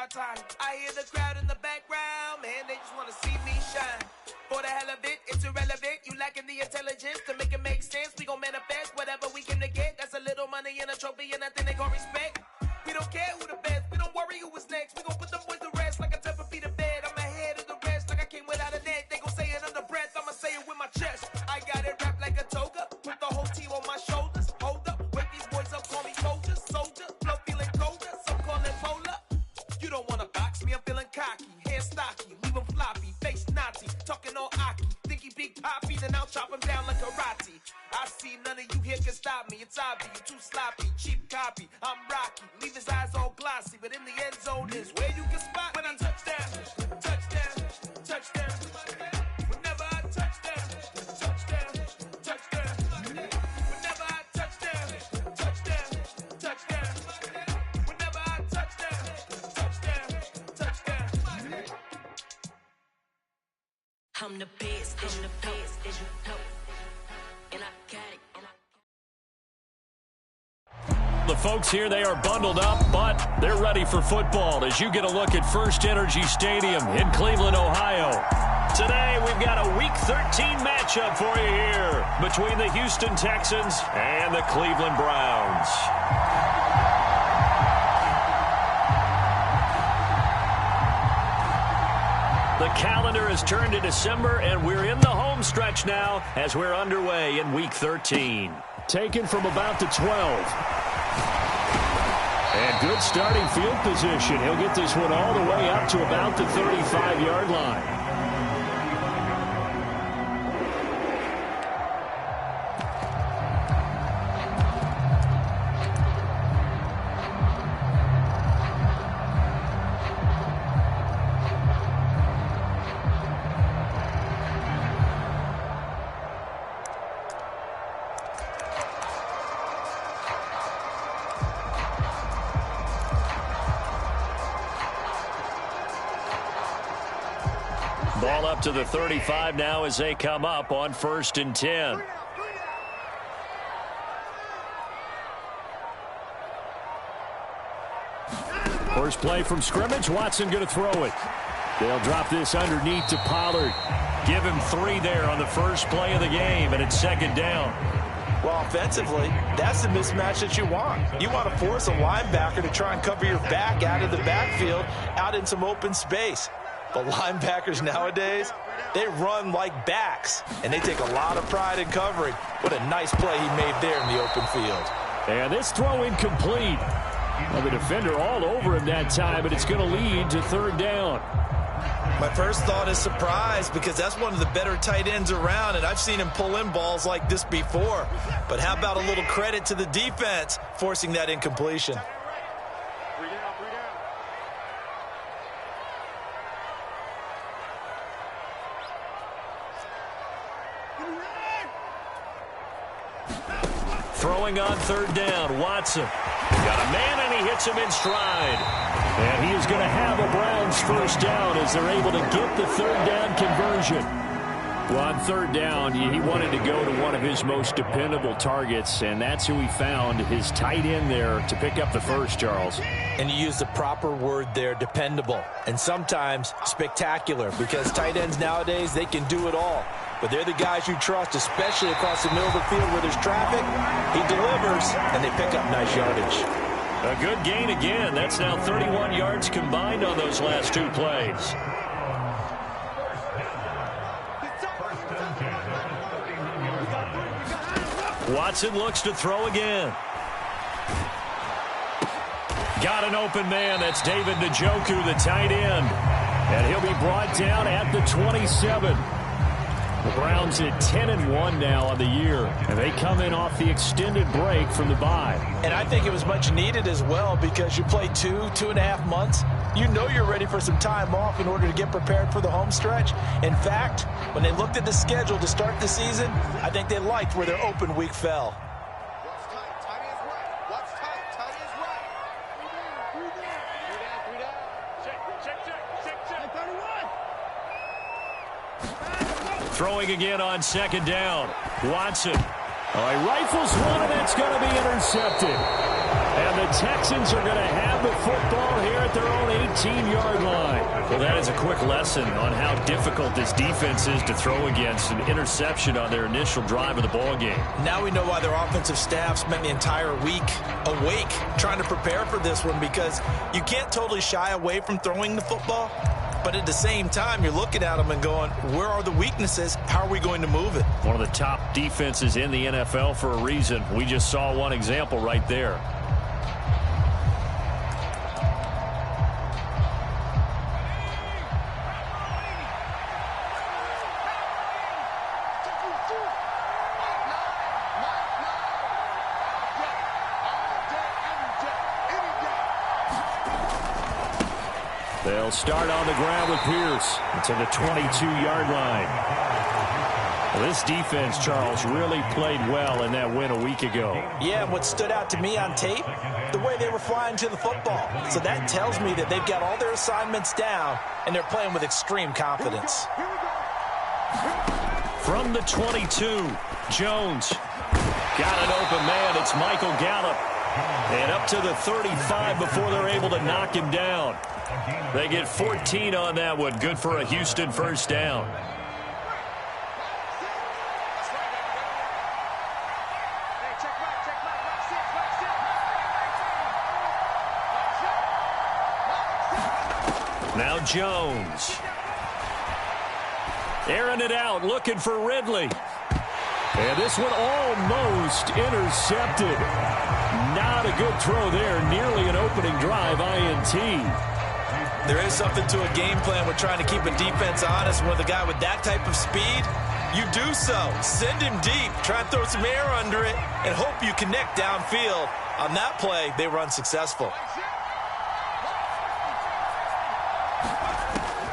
time. I hear the crowd in the background, man, they just want to see me shine. For the hell of it, it's irrelevant. You lacking the intelligence to make it make sense. We gon' manifest whatever we came to get. That's a little money and a trophy and nothing they gon' respect. We don't care who the best, we don't worry who was next. We gon' put them boys to rest like a temper feet of bed. I'm ahead of the rest like I came without a net. They gon' say it under breath, I'ma say it with my chest. I got it wrapped like a toga, put the whole team on my shoulders. Hold up, wake these boys up, call me soldiers. Soldier, flow feeling colder, some call it polar. You don't wanna box me, I'm feeling cocky. Hair stocky, leave him floppy, face Nazi. Talking all Aki, think he big poppy, then I'll chop him down like karate. I see none of you here can stop me. It's obvious, you too sloppy, cheap copy. I'm Rocky, leave his eyes all glossy, but in the end zone is where you can spot when I touchdown, touchdown, touchdown. Whenever I touchdown, touchdown, touchdown. Whenever I touchdown, touchdown, touchdown. Whenever I touchdown, touchdown, touchdown. I'm the best, I'm the best, as you know. And I got it. The folks here, they are bundled up, but they're ready for football as you get a look at First Energy Stadium in Cleveland, Ohio. Today, we've got a Week 13 matchup for you here between the Houston Texans and the Cleveland Browns. The calendar has turned to December, and we're in the home stretch now as we're underway in Week 13. Taken from about the 12. And good starting field position. He'll get this one all the way up to about the 35-yard line. Ball up to the 35 now as they come up on 1st and 10. First play from scrimmage. Watson going to throw it. They'll drop this underneath to Pollard. Give him 3 there on the first play of the game, and it's 2nd down. Well, offensively, that's the mismatch that you want. You want to force a linebacker to try and cover your back out of the backfield, out in some open space. But linebackers nowadays, they run like backs, and they take a lot of pride in covering. What a nice play he made there in the open field. And this throw incomplete. Well, the defender all over him that time, but it's going to lead to 3rd down. My first thought is surprise, because that's one of the better tight ends around, and I've seen him pull in balls like this before. But how about a little credit to the defense forcing that incompletion? Throwing on 3rd down, Watson. Got a man, and he hits him in stride. And he is going to have a Browns first down as they're able to get the 3rd down conversion. Well, on 3rd down, he wanted to go to one of his most dependable targets, and that's who he found, his tight end there, to pick up the first, Charles. And you used the proper word there, dependable, and sometimes spectacular, because tight ends nowadays, they can do it all. But they're the guys you trust, especially across the middle of the field where there's traffic. He delivers, and they pick up nice yardage. A good gain again. That's now 31 yards combined on those last 2 plays. Watson looks to throw again. Got an open man. That's David Njoku, the tight end. And he'll be brought down at the 27. The Browns at 10-1 now on the year, and they come in off the extended break from the bye. And I think it was much needed as well, because you play 2.5 months. You know you're ready for some time off in order to get prepared for the home stretch. In fact, when they looked at the schedule to start the season, I think they liked where their open week fell. Throwing again on 2nd down. Watson Oh, he rifles one, and that's going to be intercepted. And the Texans are going to have the football here at their own 18-yard line. Well, that is a quick lesson on how difficult this defense is to throw against. An interception on their initial drive of the ball game. Now we know why their offensive staff spent the entire week awake trying to prepare for this one, because you can't totally shy away from throwing the football. But at the same time, you're looking at them and going, where are the weaknesses? How are we going to move it? One of the top defenses in the NFL for a reason. We just saw one example right there. They'll start on the ground with Pierce to the 22-yard line. Well, this defense, Charles, really played well in that win a week ago. Yeah, and what stood out to me on tape, the way they were flying to the football. So that tells me that they've got all their assignments down, and they're playing with extreme confidence. From the 22, Jones. Got an open man. It's Michael Gallup. And up to the 35 before they're able to knock him down. They get 14 on that one. Good for a Houston first down. Now Jones. Airing it out, looking for Ridley. And this one almost intercepted. Not a good throw there. Nearly an opening drive, INT. There is something to a game plan with trying to keep a defense honest. With a guy with that type of speed, you do so. Send him deep. Try and throw some air under it and hope you connect downfield. On that play, they were unsuccessful.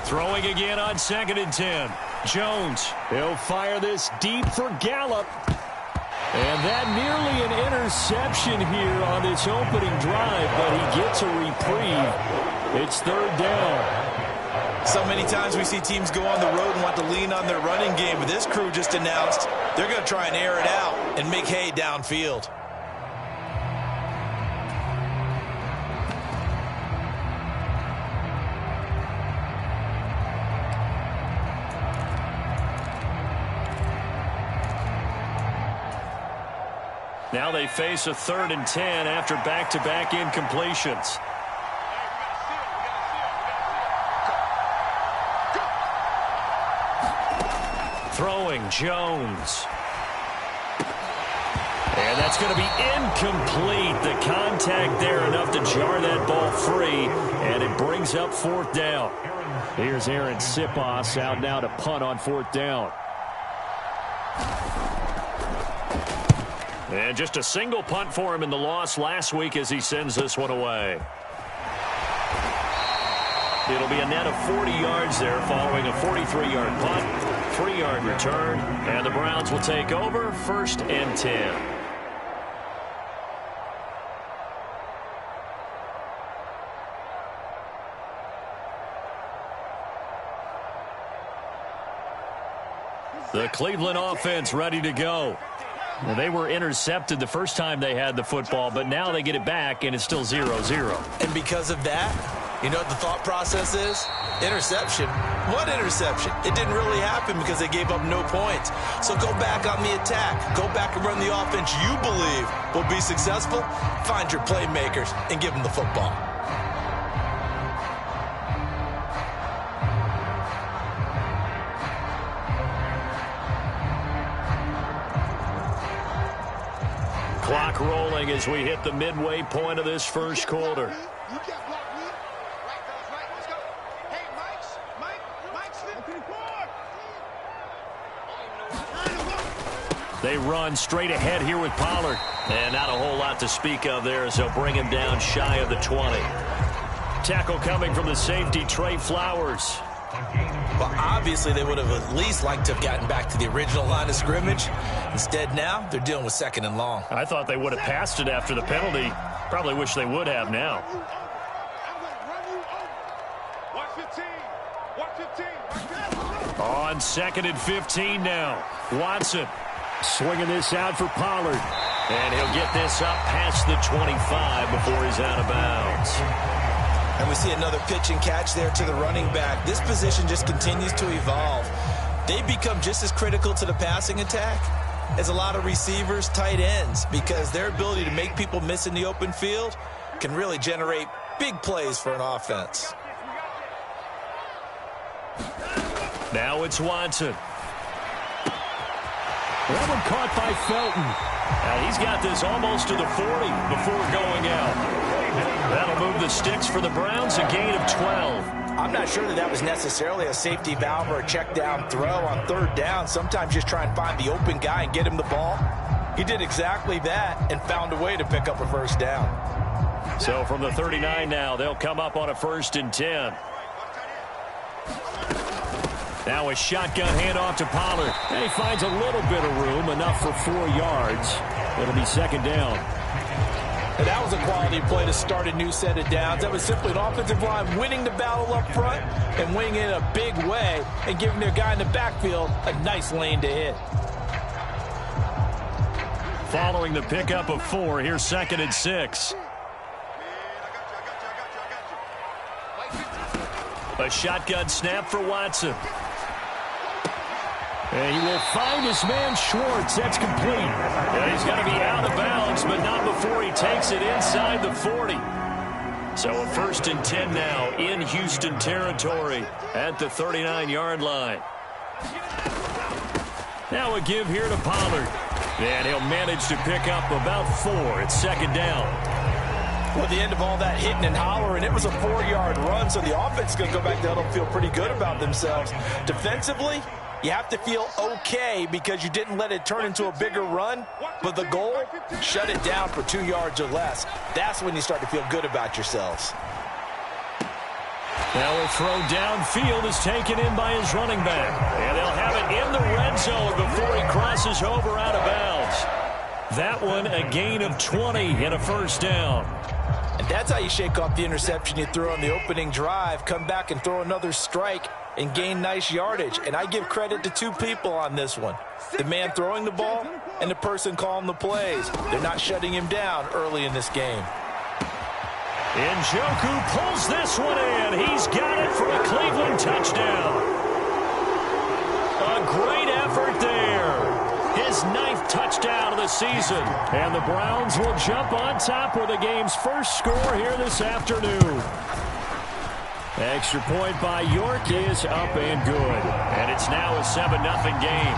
Throwing again on 2nd and 10. Jones, he'll fire this deep for Gallup. And that nearly an interception here on this opening drive, but he gets a reprieve. It's 3rd down. So many times we see teams go on the road and want to lean on their running game, but this crew just announced they're going to try and air it out and make hay downfield. Now they face a 3rd and 10 after back-to-back incompletions. Throwing, Jones. And that's going to be incomplete. The contact there enough to jar that ball free, and it brings up 4th down. Here's Aaron Sipos out now to punt on 4th down. And just a single punt for him in the loss last week as he sends this one away. It'll be a net of 40 yards there following a 43-yard punt, 3-yard return, and the Browns will take over 1st and 10. The Cleveland offense ready to go. Well, they were intercepted the first time they had the football, but now they get it back, and it's still 0-0. And because of that, you know what the thought process is? Interception. What interception? It didn't really happen because they gave up no points. So go back on the attack. Go back and run the offense you believe will be successful. Find your playmakers and give them the football. Clock rolling as we hit the midway point of this first quarter. They run straight ahead here with Pollard. And not a whole lot to speak of there as they'll bring him down shy of the 20. Tackle coming from the safety, Trey Flowers. Well, obviously they would have at least liked to have gotten back to the original line of scrimmage. Instead now, they're dealing with 2nd and long. I thought they would have passed it after the penalty. Probably wish they would have now. On 2nd and 15 now. Watson Swinging this out for Pollard. And he'll get this up past the 25 before he's out of bounds. And we see another pitch and catch there to the running back. This position just continues to evolve. They become just as critical to the passing attack as a lot of receivers, tight ends, because their ability to make people miss in the open field can really generate big plays for an offense. Now it's Watson. That one caught by Felton. Now he's got this almost to the 40 before going out. That'll move the sticks for the Browns, a gain of 12. I'm not sure that was necessarily a safety valve or a check down throw on third down. Sometimes just try and find the open guy and get him the ball. He did exactly that and found a way to pick up a first down. So from the 39 now, they'll come up on a 1st and 10. Now a shotgun handoff to Pollard. And he finds a little bit of room, enough for 4 yards. It'll be 2nd down. And that was a quality play to start a new set of downs. That was simply an offensive line winning the battle up front and winning it in a big way and giving their guy in the backfield a nice lane to hit. Following the pickup of 4, here's 2nd and 6. A shotgun snap for Watson. And he will find his man Schwartz. That's complete. Yeah, he's going to be out of bounds, but not before he takes it inside the 40. So a 1st and 10 now in Houston territory at the 39-yard line. Now a give here to Pollard. And he'll manage to pick up about 4. It's 2nd down. Well, the end of all that hitting and hollering, it was a 4-yard run, so the offense is going to go back there and feel pretty good about themselves. Defensively, you have to feel okay because you didn't let it turn into a bigger run, but the goal, shut it down for 2 yards or less. That's when you start to feel good about yourselves. Now a throw downfield is taken in by his running back. And they'll have it in the red zone before he crosses over out of bounds. That one a gain of 20 and a 1st down. And that's how you shake off the interception you threw on the opening drive, come back and throw another strike and gain nice yardage. And I give credit to 2 people on this one. The man throwing the ball and the person calling the plays. They're not shutting him down early in this game. Njoku pulls this one in. He's got it for a Cleveland touchdown. A great effort there. His 9th touchdown of the season. And the Browns will jump on top with the game's first score here this afternoon. Extra point by York is up and good. And it's now a 7-0 game.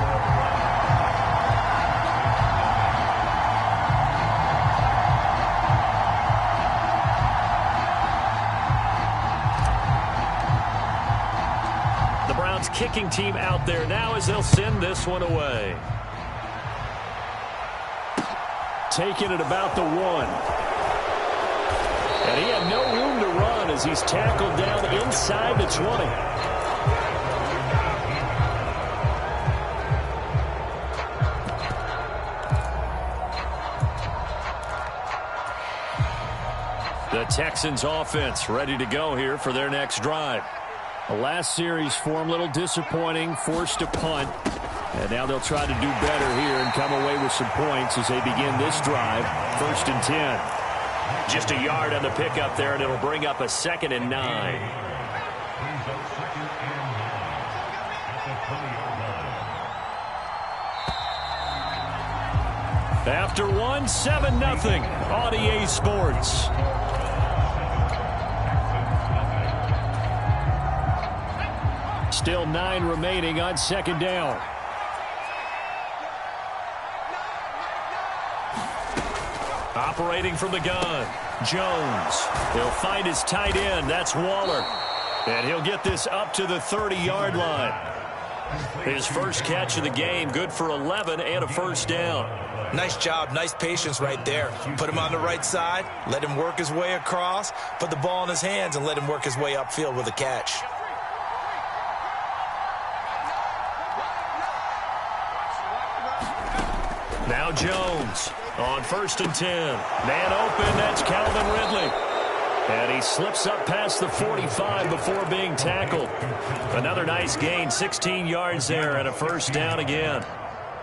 The Browns kicking team out there now as they'll send this one away. Taking it about the 1. And he had no room to run as he's tackled down inside the 20. The Texans offense ready to go here for their next drive. The last series for him, a little disappointing, forced a punt. And now they'll try to do better here and come away with some points as they begin this drive. 1st and 10. Just a yard on the pickup there, and it'll bring up a 2nd and 9. After 1, 7-0 on EA Sports. Still 9 remaining on 2nd down. Operating from the gun, Jones. He'll find his tight end. That's Waller. And he'll get this up to the 30-yard line. His first catch of the game, good for 11 and a 1st down. Nice job, nice patience right there. Put him on the right side, let him work his way across, put the ball in his hands, and let him work his way upfield with a catch. Now Jones on 1st and 10. Man open, that's Calvin Ridley. And he slips up past the 45 before being tackled. Another nice gain, 16 yards there and a 1st down again.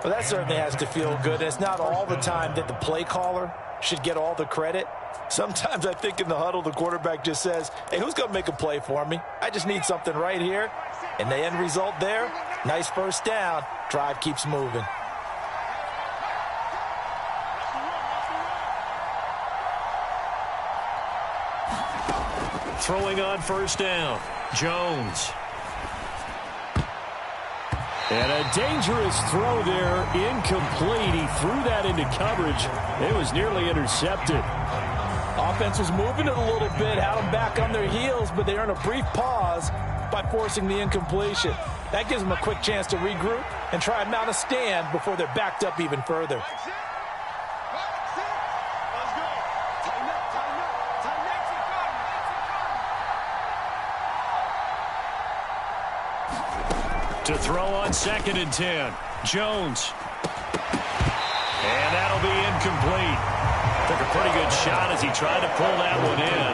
Well, that certainly has to feel good. And it's not all the time that the play caller should get all the credit. Sometimes I think in the huddle, the quarterback just says, hey, who's going to make a play for me? I just need something right here. And the end result there, nice first down. Drive keeps moving. Throwing on first down, Jones. And a dangerous throw there, incomplete. He threw that into coverage. It was nearly intercepted. Offense was moving it a little bit, had them back on their heels, but they earned a brief pause by forcing the incompletion. That gives them a quick chance to regroup and try and mount a stand before they're backed up even further. To throw on 2nd and 10, Jones. And that'll be incomplete. Took a pretty good shot as he tried to pull that one in.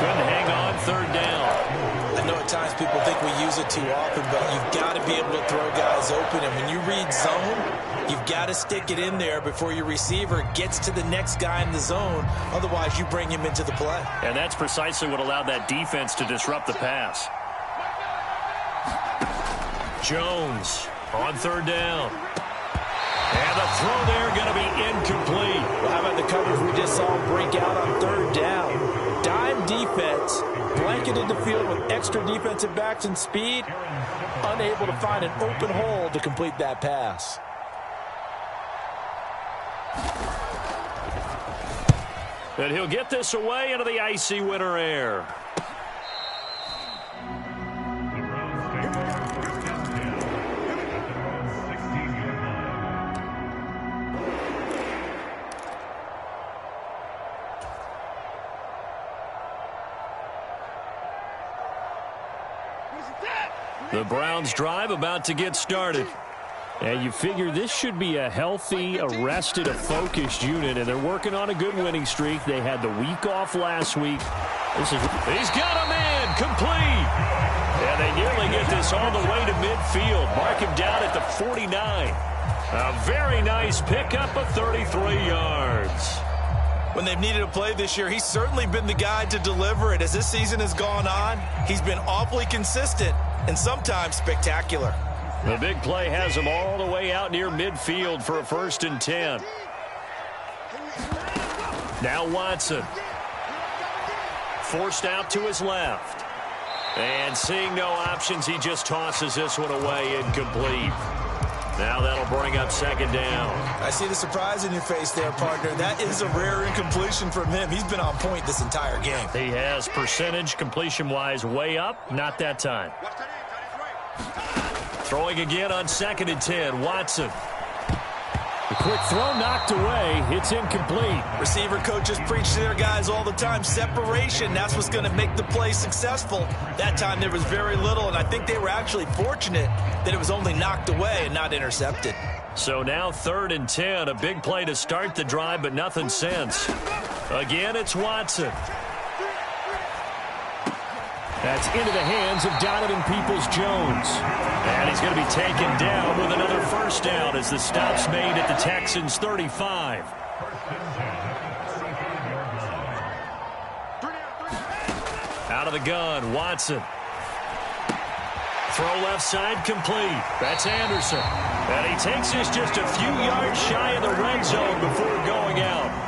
Couldn't hang on 3rd down. I know at times people think we use it too often, but you've got to be able to throw guys open. And when you read zone, you've got to stick it in there before your receiver gets to the next guy in the zone. Otherwise, you bring him into the play. And that's precisely what allowed that defense to disrupt the pass. Jones on 3rd down. And the throw there going to be incomplete. Well, how about the coverage we just saw break out on 3rd down? Dime defense, blanketed the field with extra defensive backs and speed, unable to find an open hole to complete that pass. And he'll get this away into the icy winter air. The Browns drive about to get started. And you figure this should be a healthy, a rested, a focused unit, and they're working on a good winning streak. They had the week off last week. He's got a man, complete. And they nearly get this all the way to midfield. Mark him down at the 49. A very nice pickup of 33 yards. When they've needed a play this year, he's certainly been the guy to deliver it. As this season has gone on, he's been awfully consistent and sometimes spectacular. The big play has him all the way out near midfield for a 1st and 10. Now Watson. Forced out to his left. And seeing no options, he just tosses this one away, incomplete. Now that'll bring up 2nd down. I see the surprise in your face there, partner. That is a rare incompletion from him. He's been on point this entire game. He has percentage completion-wise way up. Not that time. Throwing again on 2nd and 10, Watson. The quick throw knocked away. It's incomplete. Receiver coaches preach to their guys all the time. Separation, that's what's going to make the play successful. That time there was very little, and I think they were actually fortunate that it was only knocked away and not intercepted. So now 3rd and 10, a big play to start the drive, but nothing since. Again, it's Watson. That's into the hands of Donovan Peoples-Jones. And he's going to be taken down with another 1st down as the stop's made at the Texans' 35. Out of the gun, Watson. Throw left side complete. That's Anderson. And he takes this just a few yards shy of the red zone before going out.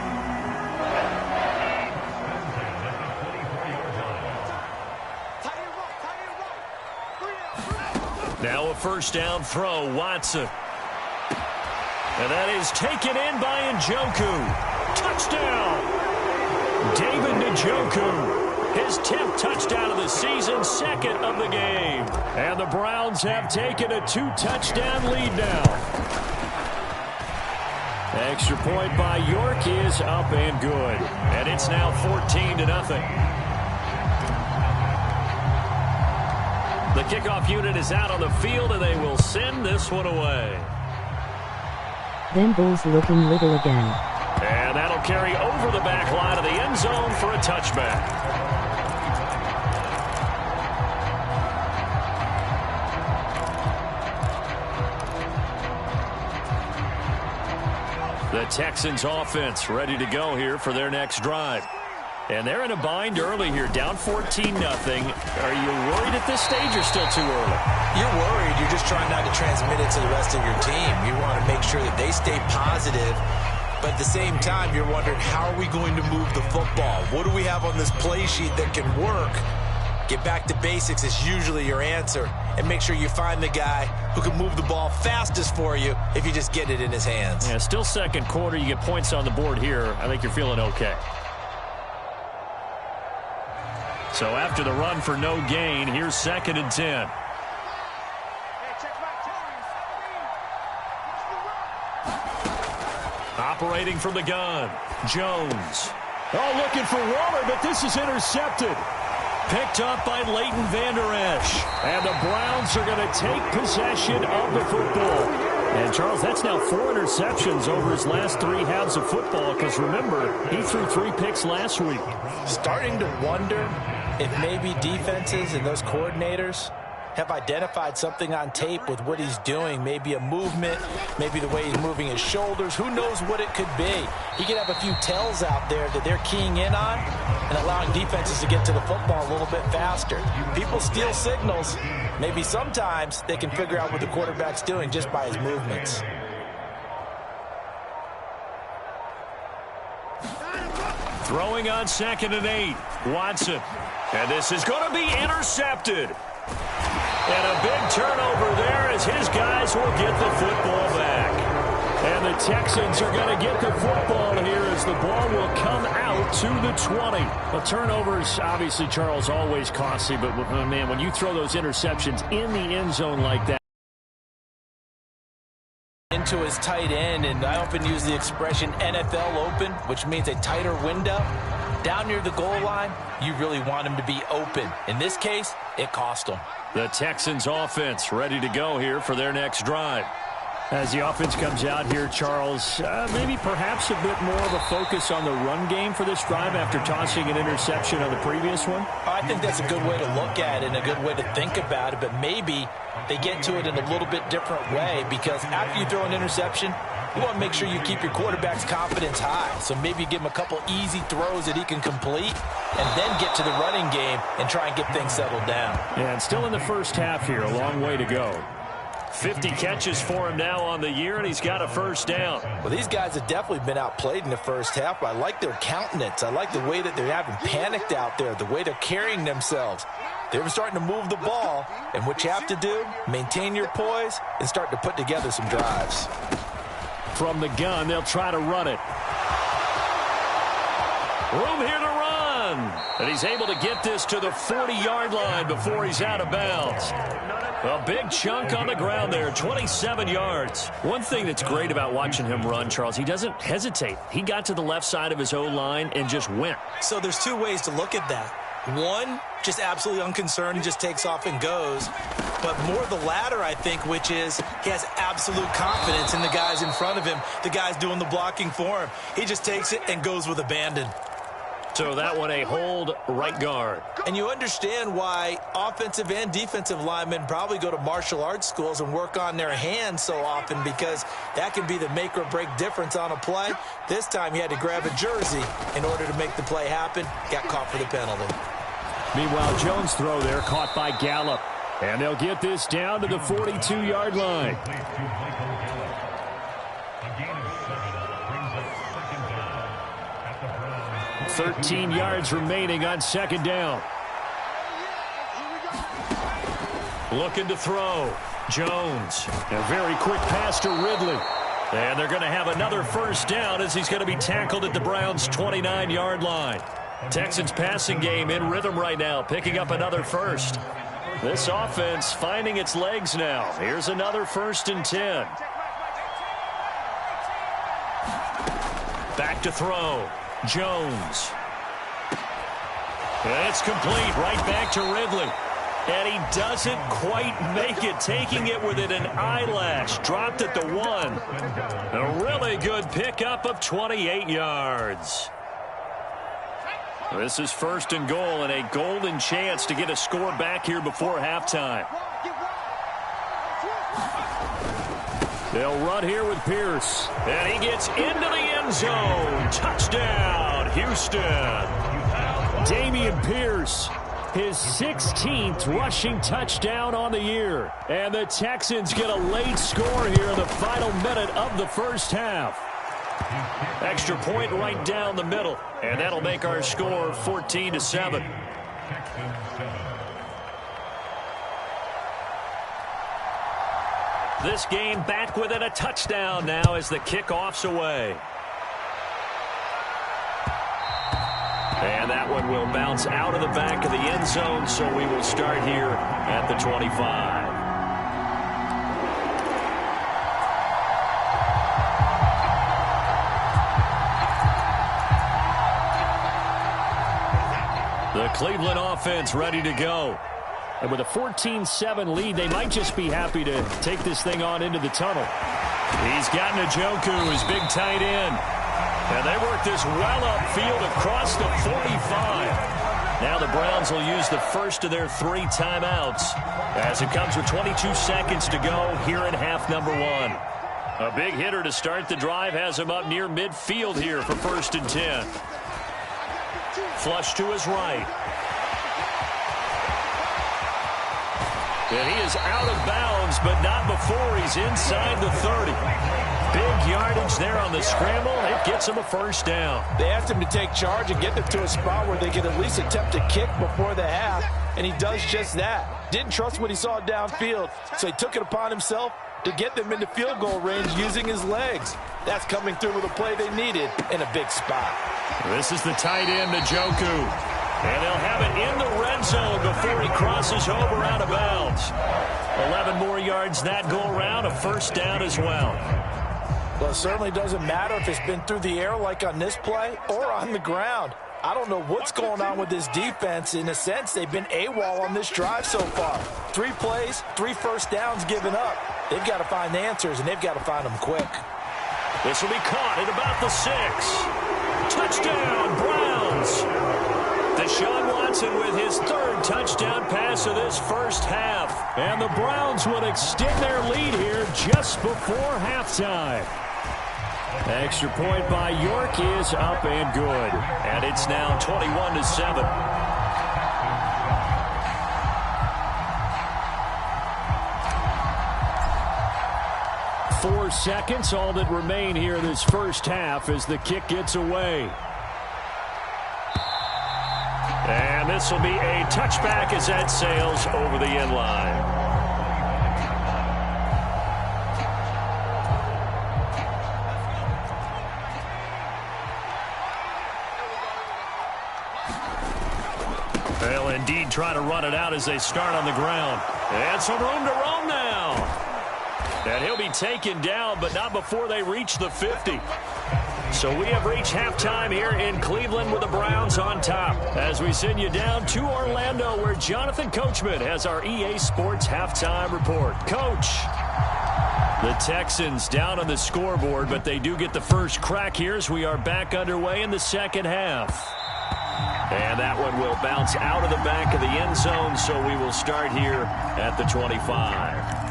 Now a 1st down throw, Watson. And that is taken in by Njoku. Touchdown! David Njoku, his 10th touchdown of the season, 2nd of the game. And the Browns have taken a 2-touchdown lead now. Extra point by York is up and good. And it's now 14-0. The kickoff unit is out on the field, and they will send this one away. Them Bulls looking little again. And that'll carry over the back line of the end zone for a touchback. The Texans offense ready to go here for their next drive. And they're in a bind early here, down 14-0. Are you worried at this stage or still too early? You're worried. You're just trying not to transmit it to the rest of your team. You want to make sure that they stay positive. But at the same time, you're wondering, how are we going to move the football? What do we have on this play sheet that can work? Get back to basics is usually your answer. And make sure you find the guy who can move the ball fastest for you if you just get it in his hands. Yeah, still second quarter. You get points on the board here. I think you're feeling okay. So after the run for no gain, here's 2nd and 10. Operating from the gun, Jones. Oh, looking for Waller, but this is intercepted. Picked up by Leighton Vander Esch. And the Browns are going to take possession of the football. And, Charles, that's now 4 interceptions over his last 3 halves of football, because, remember, he threw 3 picks last week. Starting to wonder if maybe defenses and those coordinators have identified something on tape with what he's doing. Maybe a movement, maybe the way he's moving his shoulders. Who knows what it could be? He could have a few tells out there that they're keying in on and allowing defenses to get to the football a little bit faster. People steal signals. Maybe sometimes they can figure out what the quarterback's doing just by his movements. Throwing on 2nd and 8, Watson. And this is going to be intercepted. And a big turnover there as his guys will get the football back. And the Texans are going to get the football here as the ball will come out to the 20. A turnover is obviously, Charles, always costly. But, man, when you throw those interceptions in the end zone like that. Into his tight end, and I often use the expression NFL open, which means a tighter window. Down near the goal line, you really want him to be open. In this case, it cost him. The Texans offense ready to go here for their next drive. As the offense comes out here, Charles, maybe perhaps a bit more of a focus on the run game for this drive after tossing an interception on the previous one? I think that's a good way to look at it and a good way to think about it, but maybe they get to it in a little bit different way, because after you throw an interception, you want to make sure you keep your quarterback's confidence high. So maybe give him a couple easy throws that he can complete and then get to the running game and try and get things settled down. Yeah, and still in the first half here, a long way to go. 50 catches for him now on the year, and he's got a first down. Well, these guys have definitely been outplayed in the first half, but I like their countenance. I like the way that they're having panicked out there, the way they're carrying themselves. They're starting to move the ball, and what you have to do, maintain your poise and start to put together some drives. From the gun, they'll try to run it. Room here to run. And he's able to get this to the 40-yard line before he's out of bounds. A big chunk on the ground there, 27 yards. One thing that's great about watching him run, Charles, he doesn't hesitate. He got to the left side of his O-line and just went. So there's 2 ways to look at that. One, just absolutely unconcerned and just takes off and goes. But more the latter, I think, which is he has absolute confidence in the guys in front of him, the guys doing the blocking for him. He just takes it and goes with abandon. So that one a hold right guard. And you understand why offensive and defensive linemen probably go to martial arts schools and work on their hands so often, because that can be the make or break difference on a play. This time he had to grab a jersey in order to make the play happen. Got caught for the penalty. Meanwhile, Jones' throw there caught by Gallup. And they'll get this down to the 42-yard line. 13 yards remaining on 2nd down. Looking to throw. Jones. A very quick pass to Ridley. And they're going to have another first down as he's going to be tackled at the Browns' 29-yard line. Texans passing game in rhythm right now, picking up another first. This offense finding its legs now. Here's another 1st and 10. Back to throw. Jones. And it's complete right back to Ridley. And he doesn't quite make it, taking it within an eyelash. Dropped at the 1. A really good pickup of 28 yards. This is 1st and goal and a golden chance to get a score back here before halftime. They'll run here with Pierce. And he gets into the end zone. Touchdown, Houston. Dameon Pierce, his 16th rushing touchdown on the year. And the Texans get a late score here in the final minute of the first half. Extra point right down the middle. And that'll make our score 14-7. This game back within a touchdown now as the kickoff's away. And that one will bounce out of the back of the end zone, so we will start here at the 25. The Cleveland offense ready to go. And with a 14-7 lead, they might just be happy to take this thing on into the tunnel. He's got Njoku, his big tight end. And they work this well upfield across the 45. Now the Browns will use the first of their 3 timeouts as it comes with 22 seconds to go here in half number 1. A big hitter to start the drive has him up near midfield here for 1st and 10. Flush to his right. And he is out of bounds, but not before he's inside the 30. Big yardage there on the scramble. It gets him a first down. They asked him to take charge and get them to a spot where they could at least attempt a kick before the half, and he does just that. Didn't trust what he saw downfield, so he took it upon himself to get them into field goal range using his legs. That's coming through with a play they needed in a big spot. This is the tight end, Njoku. And they'll have it in the red zone before he crosses over out of bounds. 11 more yards that go around, a first down as well. Well, it certainly doesn't matter if it's been through the air like on this play or on the ground. I don't know what's going on with this defense. In a sense, they've been AWOL on this drive so far. 3 plays, 3 first downs given up. They've got to find the answers, and they've got to find them quick. This will be caught at about the 6. Touchdown, Browns. Deshaun Watson with his 3rd touchdown pass of this first half. And the Browns would extend their lead here just before halftime. Extra point by York is up and good. And it's now 21-7. 4 seconds, all that remain here this first half as the kick gets away. And this will be a touchback as that sails over the end line. They'll indeed try to run it out as they start on the ground. And some room to roam now. And he'll be taken down, but not before they reach the 50. So we have reached halftime here in Cleveland with the Browns on top. As we send you down to Orlando, where Jonathan Coachman has our EA Sports halftime report. Coach, the Texans down on the scoreboard, but they do get the first crack here as we are back underway in the second half. And that one will bounce out of the back of the end zone, so we will start here at the 25.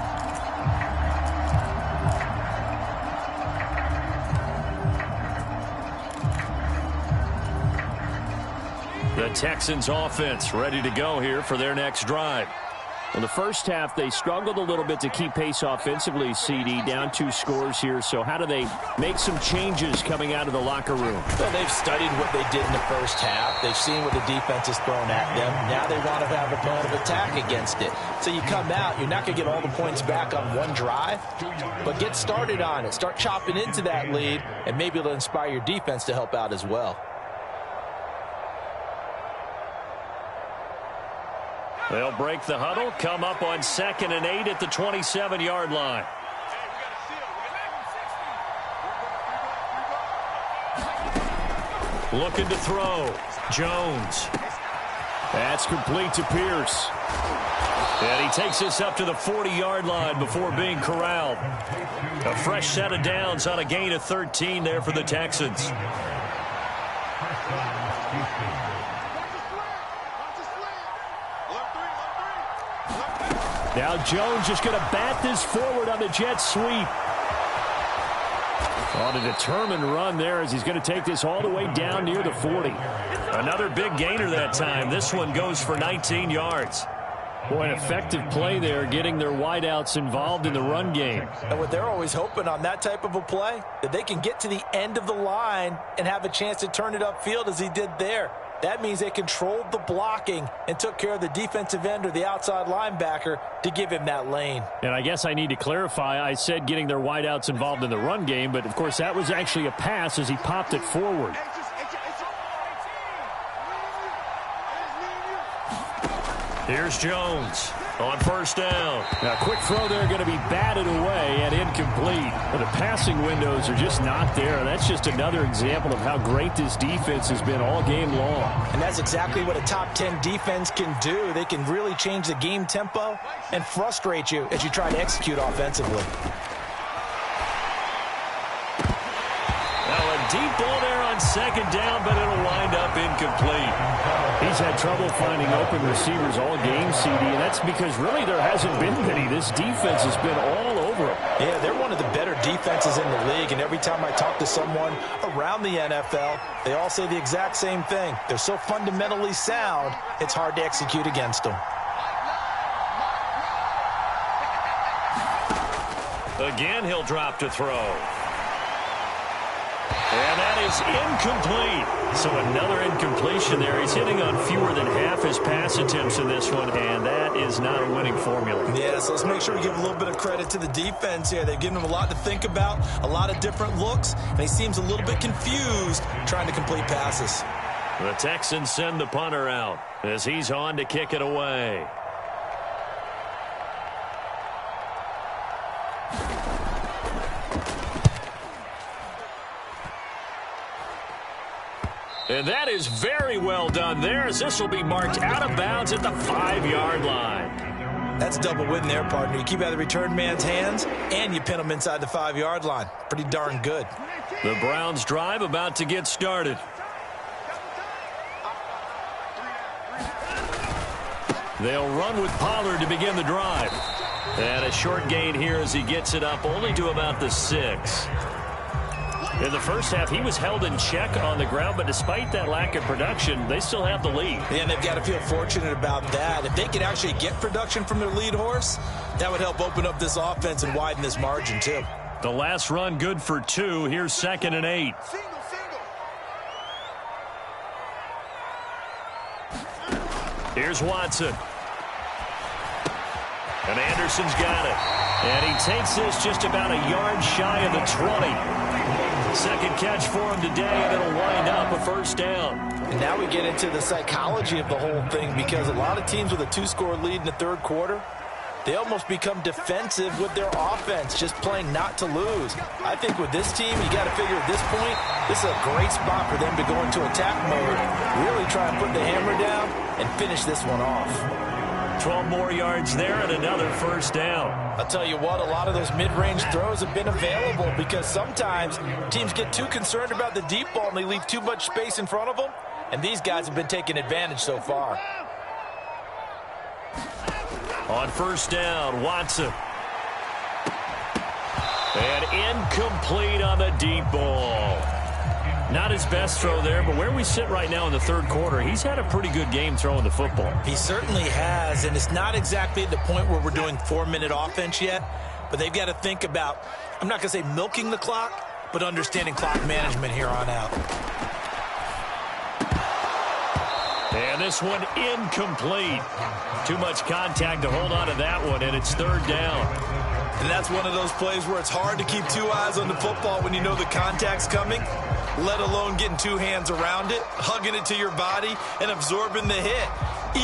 The Texans offense ready to go here for their next drive. In the first half, they struggled a little bit to keep pace offensively, CD, down 2 scores here. So how do they make some changes coming out of the locker room? Well, they've studied what they did in the first half. They've seen what the defense has thrown at them. Now they want to have a plan of attack against it. So you come out, you're not going to get all the points back on one drive, but get started on it. Start chopping into that lead, and maybe it'll inspire your defense to help out as well. They'll break the huddle, come up on 2nd and 8 at the 27-yard line. Looking to throw. Jones. That's complete to Pierce. And he takes this up to the 40-yard line before being corralled. A fresh set of downs on a gain of 13 there for the Texans. Now Jones just going to bat this forward on the jet sweep. On a determined run there as he's going to take this all the way down near the 40. Another big gainer that time. This one goes for 19 yards. Boy, an effective play there, getting their wideouts involved in the run game. And what they're always hoping on that type of a play, that they can get to the end of the line and have a chance to turn it upfield as he did there. That means they controlled the blocking and took care of the defensive end or the outside linebacker to give him that lane. And I guess I need to clarify, I said getting their wideouts involved in the run game, but of course that was actually a pass as he popped it forward. Here's Jones on first down. Now, quick throw there going to be batted away and incomplete. But the passing windows are just not there. That's just another example of how great this defense has been all game long. And that's exactly what a top 10 defense can do. They can really change the game tempo and frustrate you as you try to execute offensively. Now, a deep ball there on second down, but it'll wind up incomplete. He's had trouble finding open receivers all game, CD, and that's because really there hasn't been many. This defense has been all over them. Yeah, they're one of the better defenses in the league, and every time I talk to someone around the NFL, they all say the exact same thing. They're so fundamentally sound, it's hard to execute against them. Again, he'll drop to throw. And that is incomplete. So another incompletion there. He's hitting on fewer than half his pass attempts in this one, and that is not a winning formula. Yeah, so let's make sure we give a little bit of credit to the defense here. They've given him a lot to think about, a lot of different looks, and he seems a little bit confused trying to complete passes. The Texans send the punter out as he's on to kick it away. And that is very well done there, as this will be marked out of bounds at the 5-yard line. That's a double win there, partner. You keep out of the return man's hands, and you pin him inside the 5-yard line. Pretty darn good. The Browns' drive about to get started. They'll run with Pollard to begin the drive. And a short gain here as he gets it up only to about the 6. In the first half, he was held in check on the ground, but despite that lack of production, they still have the lead. Yeah, and they've got to feel fortunate about that. If they could actually get production from their lead horse, that would help open up this offense and widen this margin, too. The last run good for 2. Here's 2nd and 8. Here's Watson. And Anderson's got it. And he takes this just about a yard shy of the 20. Second catch for him today, and it'll wind up a first down. And now we get into the psychology of the whole thing, because a lot of teams with a 2-score lead in the third quarter, they almost become defensive with their offense, just playing not to lose. I think with this team, you got to figure at this point, this is a great spot for them to go into attack mode, really try and put the hammer down and finish this one off. 12 more yards there and another first down. I'll tell you what, a lot of those mid-range throws have been available, because sometimes teams get too concerned about the deep ball and they leave too much space in front of them, and these guys have been taking advantage so far. On first down, Watson. And incomplete on the deep ball. Not his best throw there, but where we sit right now in the third quarter, he's had a pretty good game throwing the football. He certainly has, and it's not exactly at the point where we're doing 4-minute offense yet, but they've got to think about, I'm not going to say milking the clock, but understanding clock management here on out. And this one incomplete. Too much contact to hold on to that one, and it's third down. And that's one of those plays where it's hard to keep 2 eyes on the football when you know the contact's coming, let alone getting 2 hands around it, hugging it to your body, and absorbing the hit,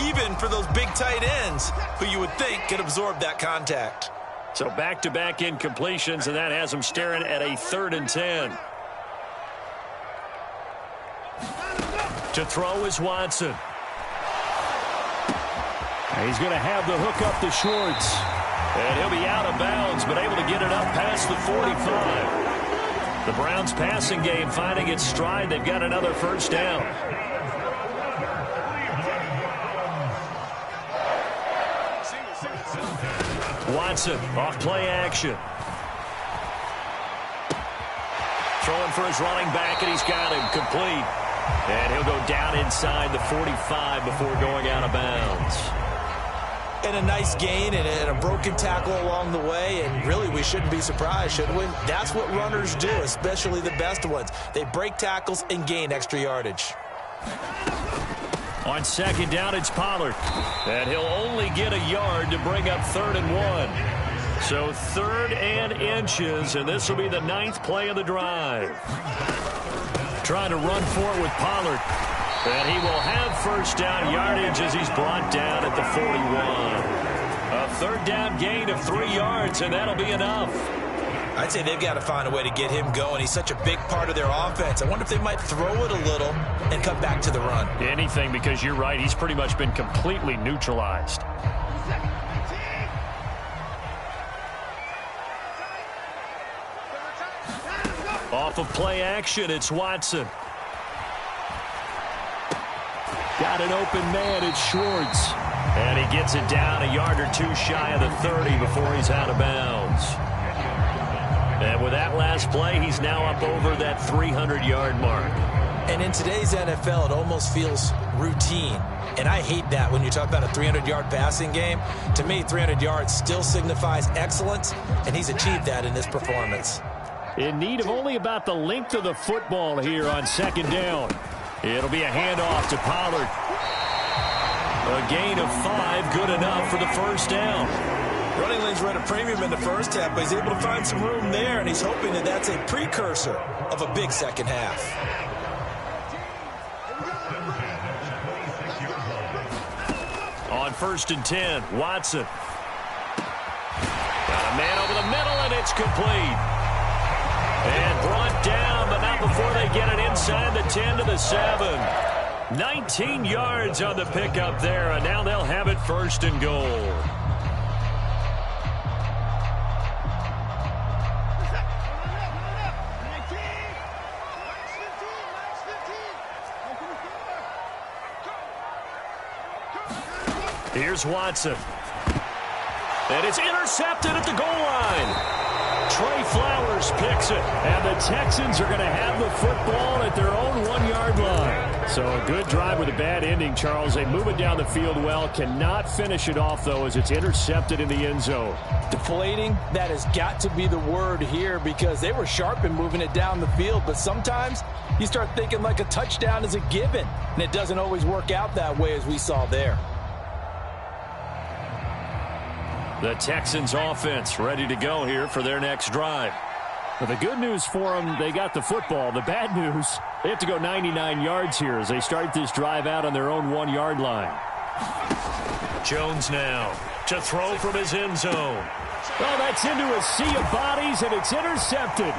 even for those big tight ends who you would think could absorb that contact. So back-to-back incompletions, and that has him staring at a 3rd and 10. To throw is Watson. He's going to have the hook up to Schwartz. And he'll be out of bounds, but able to get it up past the 45. The Browns passing game finding its stride. They've got another first down. Watson off play action. Throwing for his running back, and he's got him complete. And he'll go down inside the 45 before going out of bounds. And a nice gain and a broken tackle along the way, and really we shouldn't be surprised, should we? That's what runners do, especially the best ones. They break tackles and gain extra yardage. On second down, it's Pollard. And he'll only get a yard to bring up 3rd and 1. So 3rd and inches, and this will be the 9th play of the drive. Trying to run for it with Pollard. And he will have first down yardage as he's brought down at the 41. A 3rd down gain of 3 yards, and that'll be enough. I'd say they've got to find a way to get him going. He's such a big part of their offense. I wonder if they might throw it a little and come back to the run. Anything, because you're right. He's pretty much been completely neutralized. Off of play action, it's Watson. Got an open man, it's Schwartz. And he gets it down a yard or 2 shy of the 30 before he's out of bounds. And with that last play, he's now up over that 300-yard mark. And in today's NFL, it almost feels routine. And I hate that when you talk about a 300-yard passing game. To me, 300 yards still signifies excellence, and he's achieved that in this performance. In need of only about the length of the football here on second down. It'll be a handoff to Pollard. A gain of 5, good enough for the first down. Running lanes were at a premium in the first half, but he's able to find some room there, and he's hoping that that's a precursor of a big second half. On 1st and 10, Watson. Got a man over the middle, and it's complete. And brought down, but not before they get it inside the 10 to the 7. 19 yards on the pickup there, and now they'll have it 1st and goal. Here's Watson. And it's intercepted at the goal line. Trey Flowers picks it, and the Texans are going to have the football at their own 1-yard line. So a good drive with a bad ending, Charles. They move it down the field well, cannot finish it off, though, as it's intercepted in the end zone. Deflating, that has got to be the word here, because they were sharp in moving it down the field, but sometimes you start thinking like a touchdown is a given, and it doesn't always work out that way as we saw there. The Texans offense ready to go here for their next drive. Well, the good news for them, they got the football. The bad news, they have to go 99 yards here as they start this drive out on their own 1-yard line. Jones now to throw from his end zone. Oh, that's into a sea of bodies, and it's intercepted.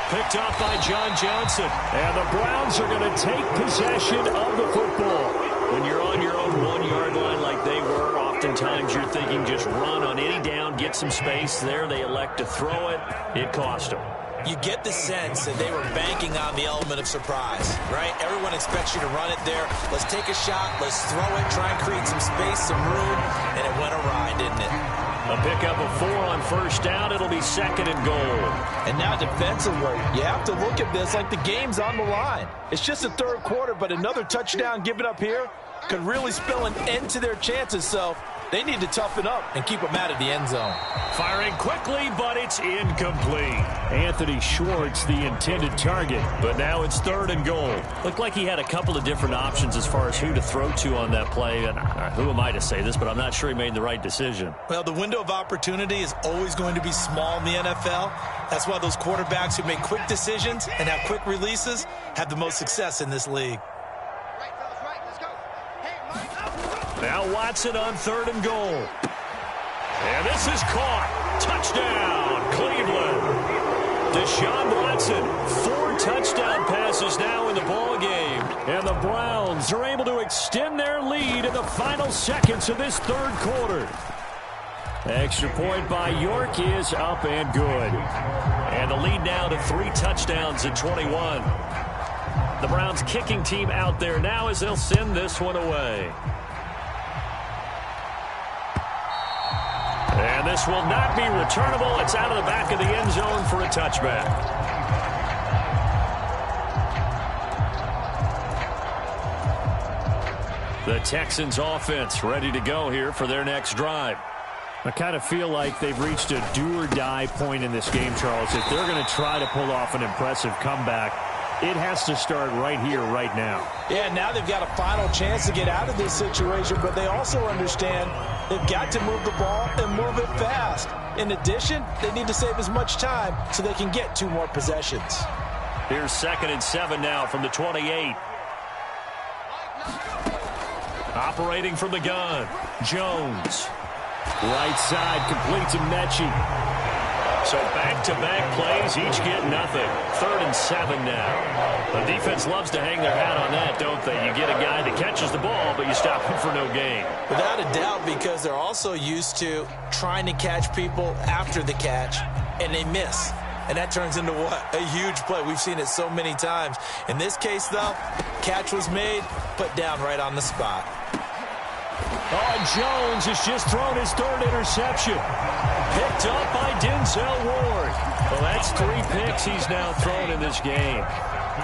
Picked off by John Johnson. And the Browns are going to take possession of the football. When you're on your own 1-yard line like they were, oftentimes you're thinking just run on any down, get some space. There they elect to throw it. It cost them. You get the sense that they were banking on the element of surprise, right? Everyone expects you to run it there. Let's take a shot. Let's throw it. Try and create some space, some room. And it went awry, didn't it? A pickup of 4 on first down. It'll be 2nd and goal. And now defensively, you have to look at this like the game's on the line. It's just the 3rd quarter, but another touchdown given up here could really spell an end to their chances. So they need to toughen up and keep them out of the end zone. Firing quickly, but it's incomplete. Anthony Schwartz, the intended target, but now it's 3rd and goal. Looked like he had a couple of different options as far as who to throw to on that play. And who am I to say this, but I'm not sure he made the right decision. Well, the window of opportunity is always going to be small in the NFL. That's why those quarterbacks who make quick decisions and have quick releases have the most success in this league. Now Watson on 3rd and goal. And this is caught. Touchdown, Cleveland. Deshaun Watson, 4 touchdown passes now in the ball game. And the Browns are able to extend their lead in the final seconds of this 3rd quarter. Extra point by York is up and good. And the lead now to 3 touchdowns at 21. The Browns kicking team out there now as they'll send this one away. And And this will not be returnable. It's out of the back of the end zone for a touchback. The Texans offense ready to go here for their next drive. I kind of feel like they've reached a do-or-die point in this game, Charles. If they're going to try to pull off an impressive comeback, it has to start right here, right now. Yeah, now they've got a final chance to get out of this situation, but they also understand they've got to move the ball and move it fast. In addition, they need to save as much time so they can get 2 more possessions. Here's 2nd and 7 now from the 28. Operating from the gun, Jones. Right side, complete to Mechie. So back-to-back plays, each get nothing. 3rd and 7 now. The defense loves to hang their hat on that, don't they? You get a guy that catches the ball, but you stop him for no gain. Without a doubt, because they're also used to trying to catch people after the catch, and they miss. And that turns into what? A huge play. We've seen it so many times. In this case, though, catch was made, put down right on the spot. Oh, Jones has just thrown his 3rd interception. Picked up by Denzel Ward. Well, that's 3 picks he's now thrown in this game.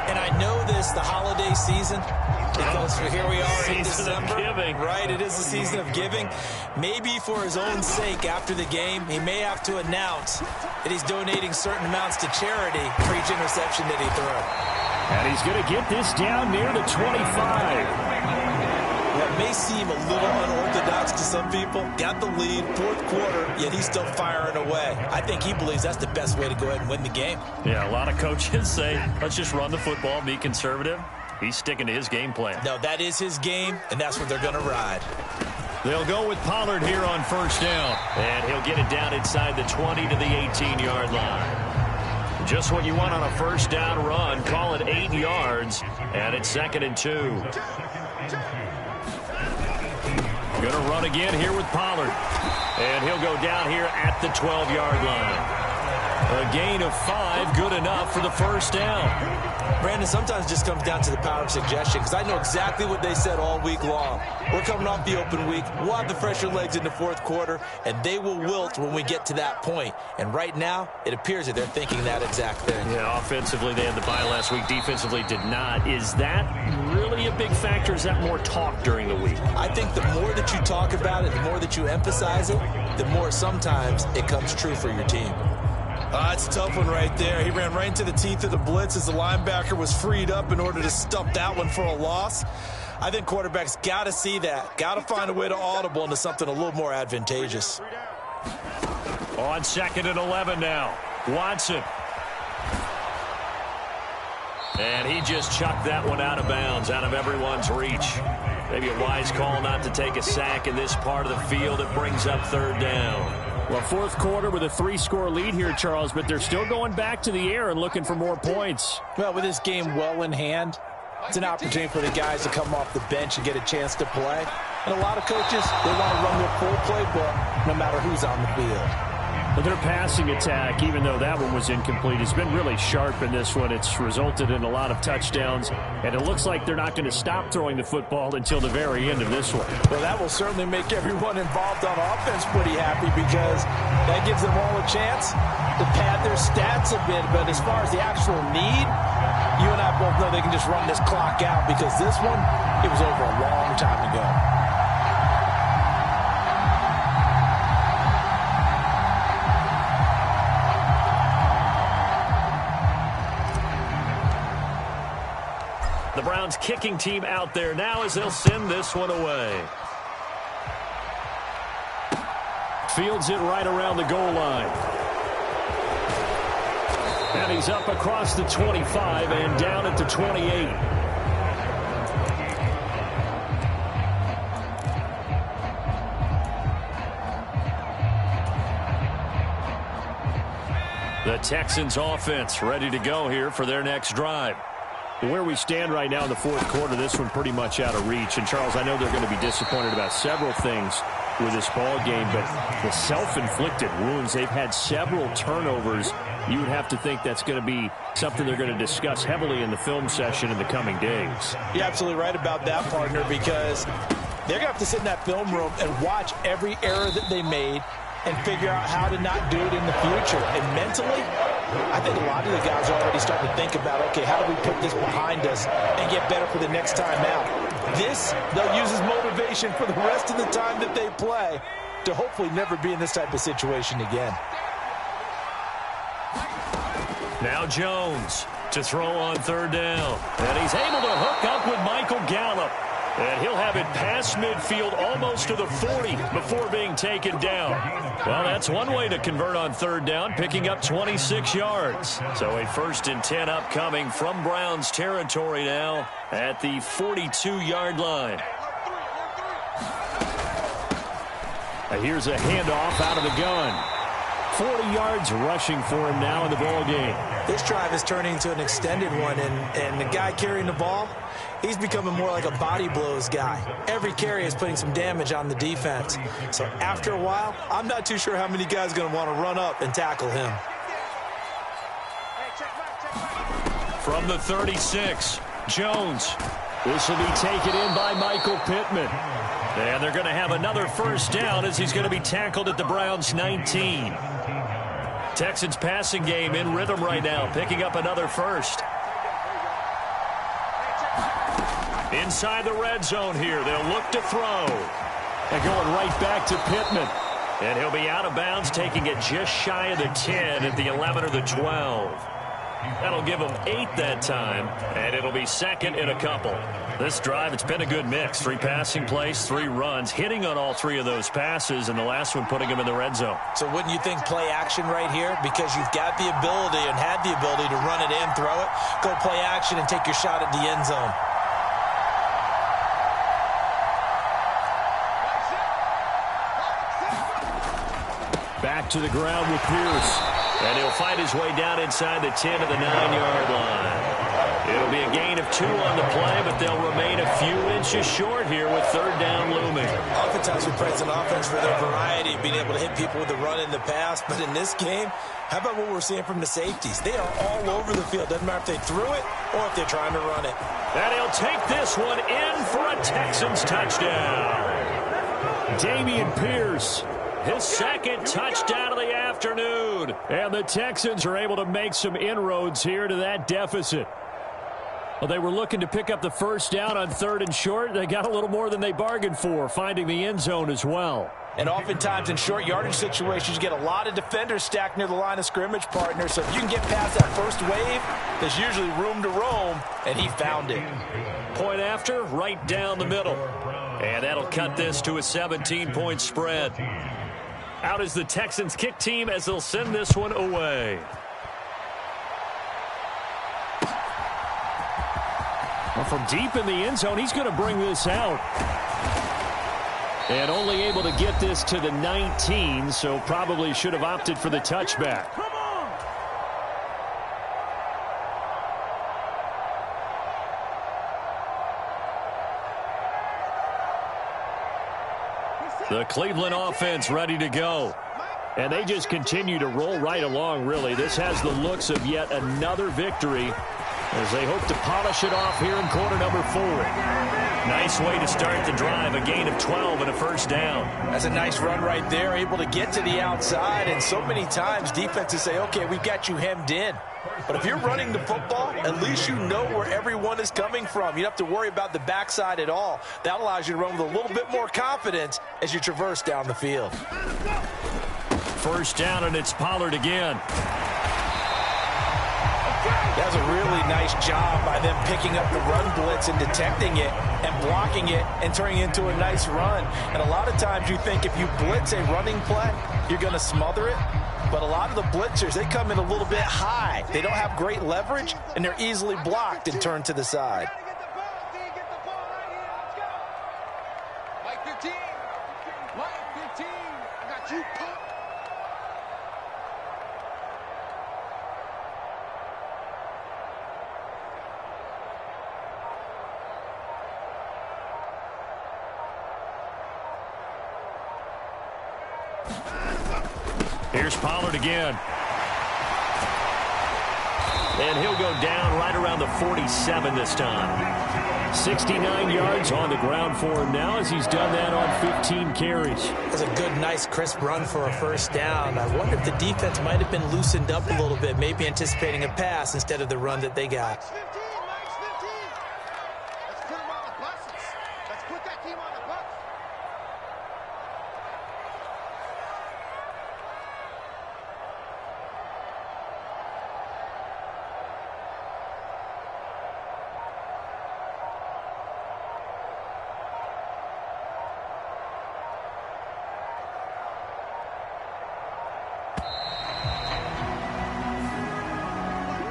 And I know this, the holiday season, because here we are in December. Giving. Right, it is the season of giving. Maybe for his own sake after the game, he may have to announce that he's donating certain amounts to charity for each interception that he threw. And he's going to get this down near the 25. That may seem a little unorthodox to some people. Got the lead, 4th quarter, yet he's still firing away. I think he believes that's the best way to go ahead and win the game. Yeah, a lot of coaches say, let's just run the football, be conservative. He's sticking to his game plan. No, that is his game, and that's what they're going to ride. They'll go with Pollard here on 1st down. And he'll get it down inside the 20 to the 18-yard line. Just what you want on a 1st down run. Call it 8 yards, and it's 2nd and 2. Going to run again here with Pollard. And he'll go down here at the 12-yard line. A gain of 5, good enough for the 1st down. Brandon, sometimes it just comes down to the power of suggestion, because I know exactly what they said all week long. We're coming off the open week. We'll have the fresher legs in the 4th quarter, and they will wilt when we get to that point. And right now, it appears that they're thinking that exact thing. Yeah, offensively, they had the bye last week. Defensively, did not. Is that really a big factor? Is that more talk during the week? I think the more that you talk about it, the more that you emphasize it, the more sometimes it comes true for your team. It's a tough one right there. He ran right into the teeth of the blitz as the linebacker was freed up in order to stuff that one for a loss. I think quarterbacks got to see that. Got to find a way to audible into something a little more advantageous. On 2nd and 11 now. Watson. And he just chucked that one out of bounds, out of everyone's reach. Maybe a wise call not to take a sack in this part of the field. It brings up 3rd down. Well, 4th quarter with a 3-score lead here, Charles, but they're still going back to the air and looking for more points. Well, with this game well in hand, it's an opportunity for the guys to come off the bench and get a chance to play. And a lot of coaches, they want to run their full playbook no matter who's on the field. But their passing attack, even though that one was incomplete, has been really sharp in this one. It's resulted in a lot of touchdowns, and it looks like they're not going to stop throwing the football until the very end of this one. Well, that will certainly make everyone involved on offense pretty happy, because that gives them all a chance to pad their stats a bit. But as far as the actual need, you and I both know they can just run this clock out, because this one, it was over a long time ago. The Browns kicking team out there now as they'll send this one away. Fields it right around the goal line. And he's up across the 25 and down at the 28. The Texans offense ready to go here for their next drive. Where we stand right now in the 4th quarter, this one pretty much out of reach. And, Charles, I know they're going to be disappointed about several things with this ball game, but the self-inflicted wounds, they've had several turnovers. You would have to think that's going to be something they're going to discuss heavily in the film session in the coming days. You're absolutely right about that, partner, because they're going to have to sit in that film room and watch every error that they made and figure out how to not do it in the future. And mentally, I think a lot of the guys are already starting to think about, okay, how do we put this behind us and get better for the next time out? This, they'll use as motivation for the rest of the time that they play to hopefully never be in this type of situation again. Now Jones to throw on third down. And he's able to hook up with Michael Gallup. And he'll have it past midfield almost to the 40 before being taken down. Well, that's one way to convert on third down, picking up 26 yards. So a 1st and 10 upcoming from Browns territory now at the 42-yard line. Here's a handoff out of the gun. 40 yards rushing for him now in the ball game. This drive is turning into an extended one, and the guy carrying the ball, he's becoming more like a body blows guy. Every carry is putting some damage on the defense. So after a while, I'm not too sure how many guys are going to want to run up and tackle him. From the 36, Jones. This will be taken in by Michael Pittman. And they're going to have another 1st down as he's going to be tackled at the Browns' 19. Texans passing game in rhythm right now, picking up another 1st. Inside the red zone here, they'll look to throw. And going right back to Pittman. And he'll be out of bounds, taking it just shy of the 10 at the 11 or the 12. That'll give him 8 that time, and it'll be 2nd and a couple. This drive, it's been a good mix. 3 passing plays, 3 runs, hitting on all 3 of those passes, and the last one putting him in the red zone. So wouldn't you think play action right here? Because you've got the ability and had the ability to run it in, throw it, go play action, and take your shot at the end zone. Back to the ground with Pierce. And he'll fight his way down inside the 10 to the 9-yard line. It'll be a gain of 2 on the play, but they'll remain a few inches short here with 3rd down looming. Oftentimes we praise an offense for their variety, being able to hit people with the run in the pass. But in this game, how about what we're seeing from the safeties? They are all over the field. Doesn't matter if they threw it or if they're trying to run it. And he'll take this one in for a Texans touchdown. Dameon Pierce. His 2nd touchdown of the afternoon. And the Texans are able to make some inroads here to that deficit. Well, they were looking to pick up the 1st down on 3rd and short. They got a little more than they bargained for, finding the end zone as well. And oftentimes in short yardage situations, you get a lot of defenders stacked near the line of scrimmage, partner. So if you can get past that first wave, there's usually room to roam, and he found it. Point after, right down the middle. And that'll cut this to a 17-point spread. Out is the Texans kick team as they'll send this one away. Well, from deep in the end zone, he's going to bring this out. And only able to get this to the 19, so probably should have opted for the touchback. The Cleveland offense ready to go. And they just continue to roll right along, really. This has the looks of yet another victory as they hope to polish it off here in quarter number 4. Nice way to start the drive, a gain of 12 and a 1st down. That's a nice run right there, able to get to the outside. And so many times defenses say, okay, we've got you hemmed in. But if you're running the football, at least you know where everyone is coming from. You don't have to worry about the backside at all. That allows you to run with a little bit more confidence as you traverse down the field. 1st down, and it's Pollard again. That was a really nice job by them picking up the run blitz and detecting it and blocking it and turning it into a nice run. And a lot of times you think if you blitz a running play, you're going to smother it. But a lot of the blitzers, they come in a little bit high. They don't have great leverage, and they're easily blocked and turned to the side. Mike 15. Mike 15. I got you. Here's Pollard again. And he'll go down right around the 47 this time. 69 yards on the ground for him now as he's done that on 15 carries. That's a good, nice, crisp run for a first down. I wonder if the defense might have been loosened up a little bit, maybe anticipating a pass instead of the run that they got.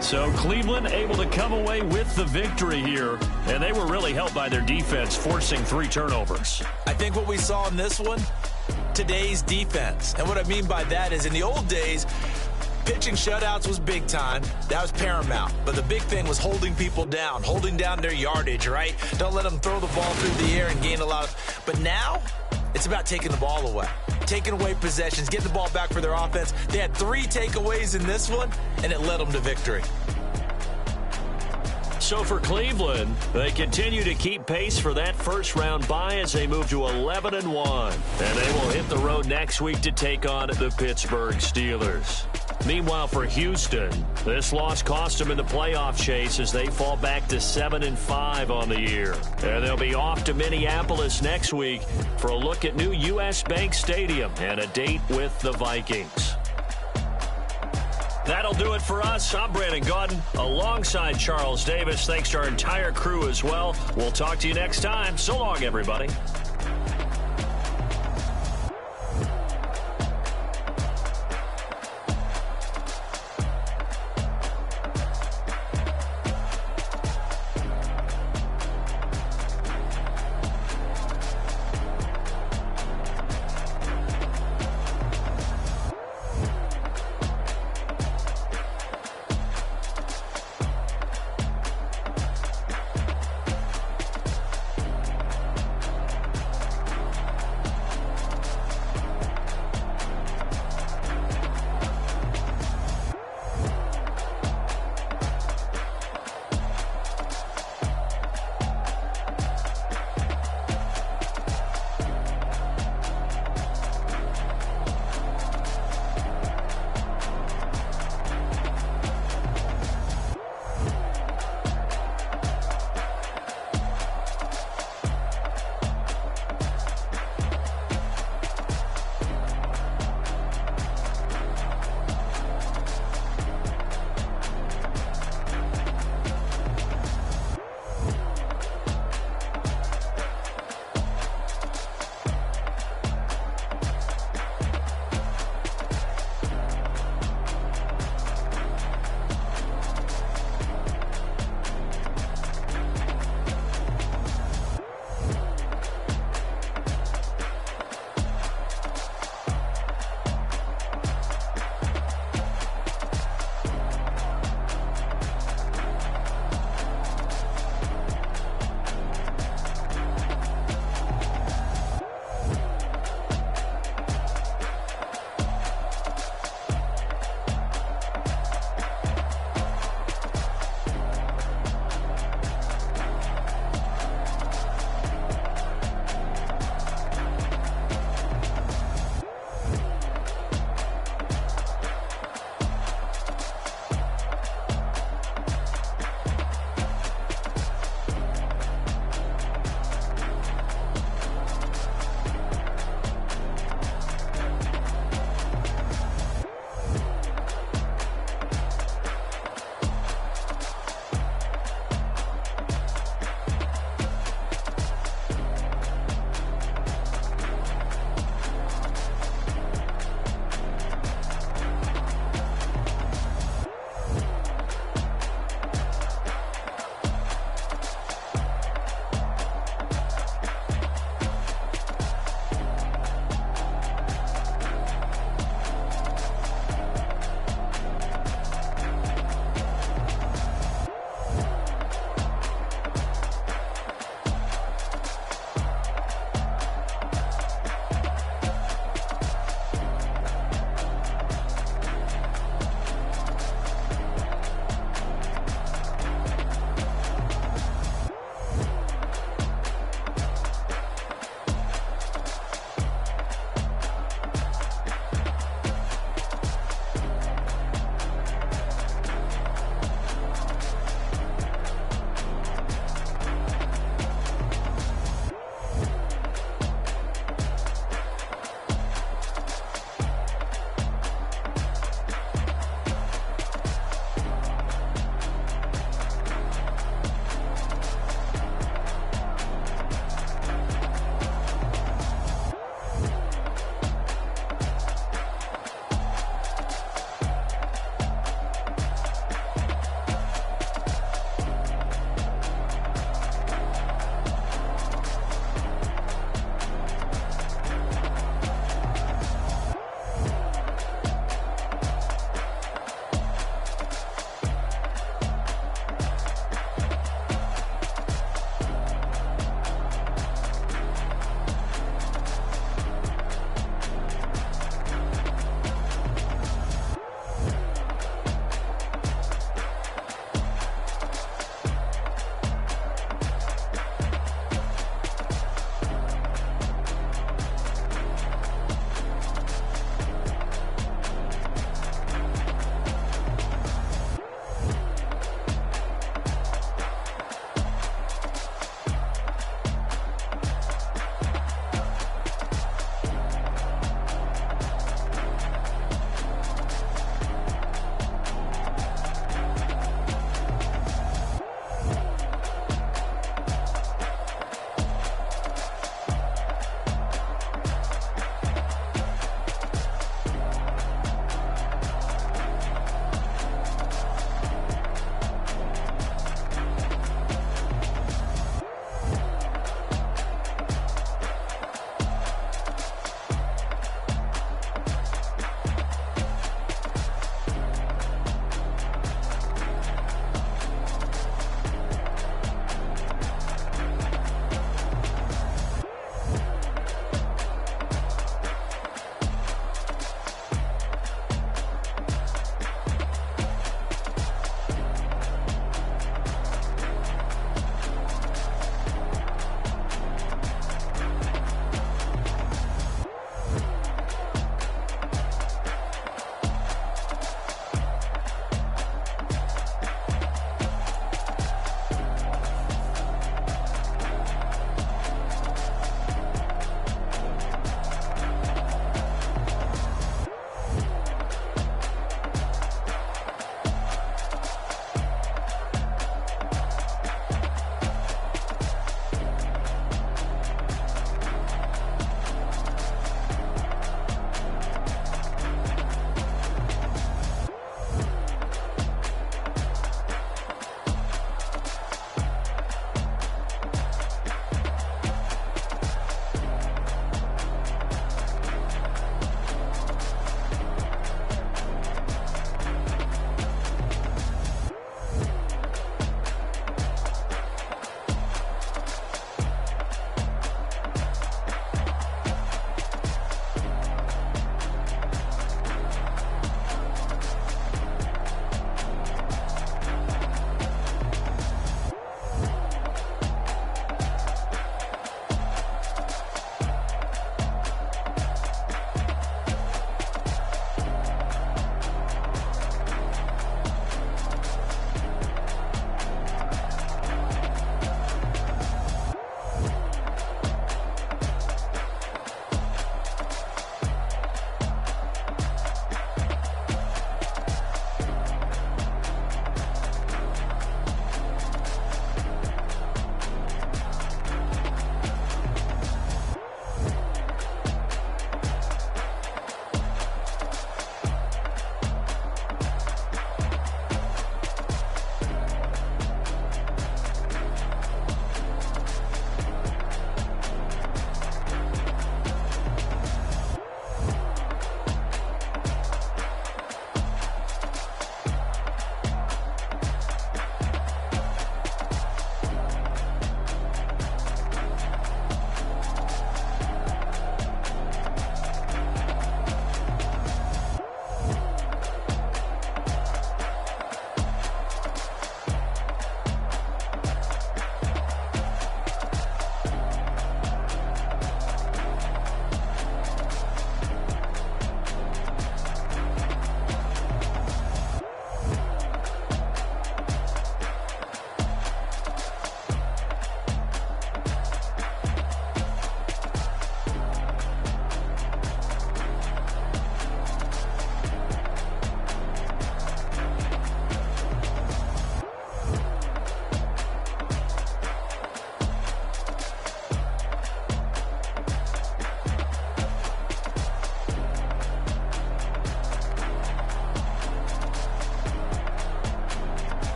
So Cleveland able to come away with the victory here, and they were really helped by their defense, forcing 3 turnovers. I think what we saw in this one, today's defense. And what I mean by that is in the old days, pitching shutouts was big time. That was paramount. But the big thing was holding people down, holding down their yardage, right? Don't let them throw the ball through the air and gain a lot of... But now, it's about taking the ball away. Taking away possessions, getting the ball back for their offense. They had 3 takeaways in this one, and it led them to victory. So for Cleveland, they continue to keep pace for that first-round bye as they move to 11-1. And they will hit the road next week to take on the Pittsburgh Steelers. Meanwhile, for Houston, this loss cost them in the playoff chase as they fall back to 7-5 on the year. And they'll be off to Minneapolis next week for a look at new U.S. Bank Stadium and a date with the Vikings. That'll do it for us. I'm Brandon Gaudin alongside Charles Davis. Thanks to our entire crew as well. We'll talk to you next time. So long, everybody.